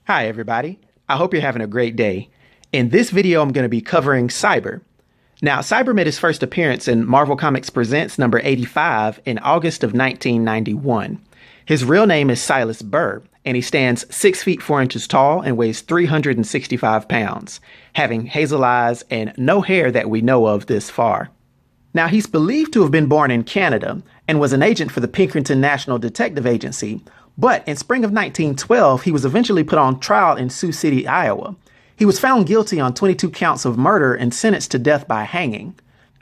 Hi everybody, I hope you're having a great day. In this video I'm going to be covering Cyber. Now Cyber made his first appearance in Marvel Comics Presents number 85 in August of 1991. His real name is Silas Burr, and he stands 6 feet 4 inches tall and weighs 365 pounds, having hazel eyes and no hair that we know of this far. Now he's believed to have been born in Canada and was an agent for the Pinkerton National Detective Agency, but in spring of 1912 he was eventually put on trial in Sioux City, Iowa. He was found guilty on 22 counts of murder and sentenced to death by hanging.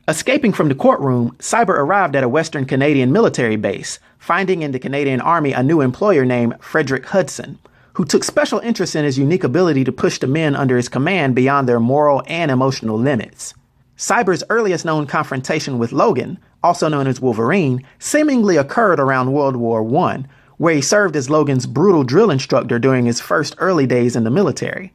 Escaping from the courtroom, Cyber arrived at a Western Canadian military base, finding in the Canadian Army a new employer named Frederick Hudson, who took special interest in his unique ability to push the men under his command beyond their moral and emotional limits. Cyber's earliest known confrontation with Logan, also known as Wolverine, seemingly occurred around World War I, where he served as Logan's brutal drill instructor during his first early days in the military.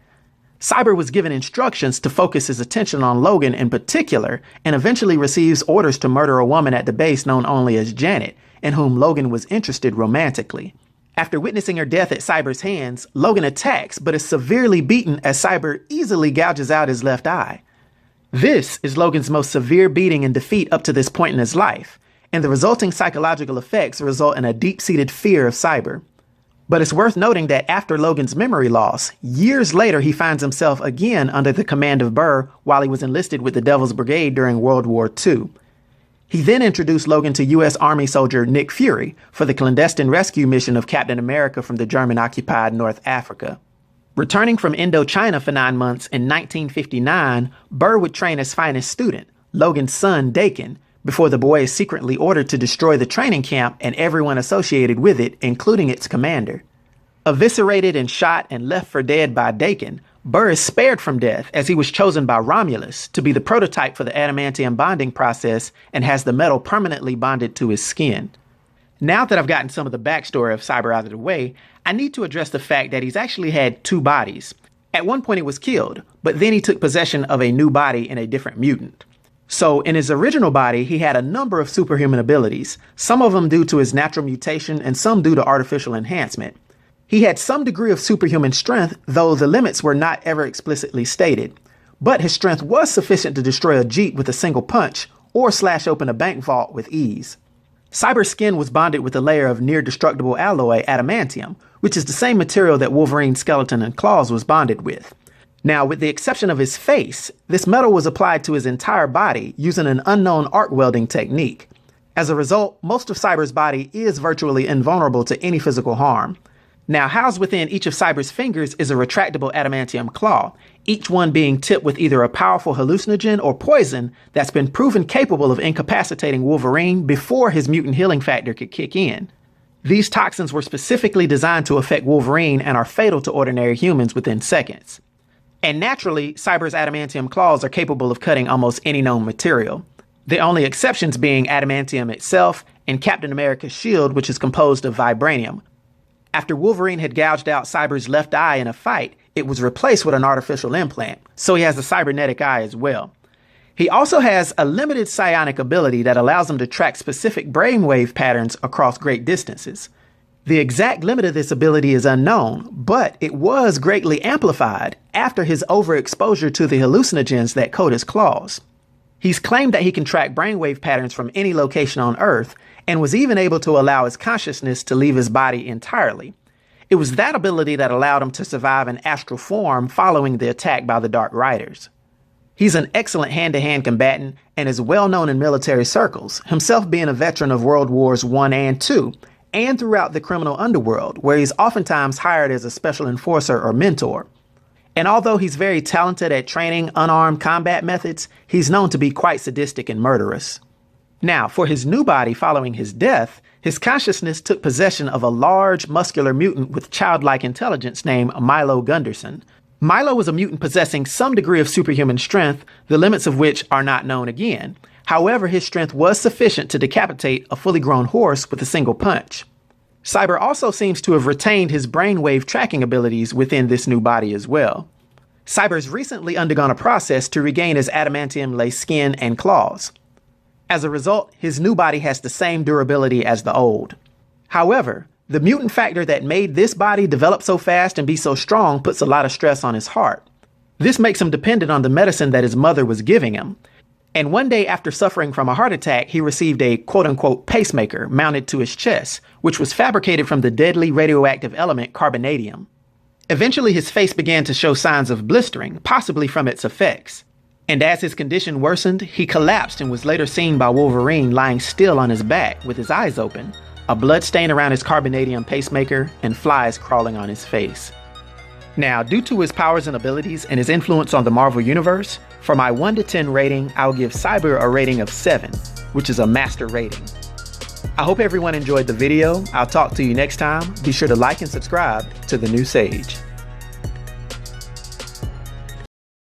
Cyber was given instructions to focus his attention on Logan in particular, and eventually receives orders to murder a woman at the base known only as Janet, in whom Logan was interested romantically. After witnessing her death at Cyber's hands, Logan attacks but is severely beaten as Cyber easily gouges out his left eye. This is Logan's most severe beating and defeat up to this point in his life, and the resulting psychological effects result in a deep-seated fear of Cyber. But it's worth noting that after Logan's memory loss, years later he finds himself again under the command of Burr while he was enlisted with the Devil's Brigade during World War II. He then introduced Logan to U.S. Army soldier Nick Fury for the clandestine rescue mission of Captain America from the German-occupied North Africa. Returning from Indochina for 9 months in 1959, Burr would train his finest student, Logan's son Daken, before the boy is secretly ordered to destroy the training camp and everyone associated with it, including its commander. Eviscerated and shot and left for dead by Daken, Burr is spared from death as he was chosen by Romulus to be the prototype for the Adamantium bonding process and has the metal permanently bonded to his skin. Now that I've gotten some of the backstory of Cyber out of the way, I need to address the fact that he's actually had two bodies. At one point he was killed, but then he took possession of a new body in a different mutant. So in his original body, he had a number of superhuman abilities, some of them due to his natural mutation and some due to artificial enhancement. He had some degree of superhuman strength, though the limits were not ever explicitly stated. But his strength was sufficient to destroy a Jeep with a single punch or slash open a bank vault with ease. Cyber's skin was bonded with a layer of near-destructible alloy, Adamantium, which is the same material that Wolverine's skeleton and claws was bonded with. Now, with the exception of his face, this metal was applied to his entire body using an unknown arc welding technique. As a result, most of Cyber's body is virtually invulnerable to any physical harm. Now, housed within each of Cyber's fingers is a retractable adamantium claw, each one being tipped with either a powerful hallucinogen or poison that's been proven capable of incapacitating Wolverine before his mutant healing factor could kick in. These toxins were specifically designed to affect Wolverine and are fatal to ordinary humans within seconds. And naturally, Cyber's adamantium claws are capable of cutting almost any known material. The only exceptions being adamantium itself and Captain America's shield, which is composed of vibranium. After Wolverine had gouged out Cyber's left eye in a fight, it was replaced with an artificial implant, so he has a cybernetic eye as well. He also has a limited psionic ability that allows him to track specific brainwave patterns across great distances. The exact limit of this ability is unknown, but it was greatly amplified after his overexposure to the hallucinogens that coat his claws. He's claimed that he can track brainwave patterns from any location on Earth, and was even able to allow his consciousness to leave his body entirely. It was that ability that allowed him to survive in astral form following the attack by the Dark Riders. He's an excellent hand-to-hand combatant and is well known in military circles, himself being a veteran of World Wars I and II, and throughout the criminal underworld, where he's oftentimes hired as a special enforcer or mentor. And although he's very talented at training unarmed combat methods, he's known to be quite sadistic and murderous. Now, for his new body following his death, his consciousness took possession of a large, muscular mutant with childlike intelligence named Milo Gunderson. Milo was a mutant possessing some degree of superhuman strength, the limits of which are not known again. However, his strength was sufficient to decapitate a fully grown horse with a single punch. Cyber also seems to have retained his brainwave tracking abilities within this new body as well. Cyber's recently undergone a process to regain his adamantium-laced skin and claws. As a result, his new body has the same durability as the old. However, The mutant factor that made this body develop so fast and be so strong puts a lot of stress on his heart. This makes him dependent on the medicine that his mother was giving him. And one day after suffering from a heart attack, he received a quote-unquote pacemaker mounted to his chest, which was fabricated from the deadly radioactive element carbonadium. Eventually, his face began to show signs of blistering, possibly from its effects. And as his condition worsened, he collapsed and was later seen by Wolverine lying still on his back with his eyes open, a blood stain around his carbonadium pacemaker, and flies crawling on his face. Now, due to his powers and abilities and his influence on the Marvel Universe, for my 1 to 10 rating, I'll give Cyber a rating of 7, which is a master rating. I hope everyone enjoyed the video. I'll talk to you next time. Be sure to like and subscribe to The New Sage.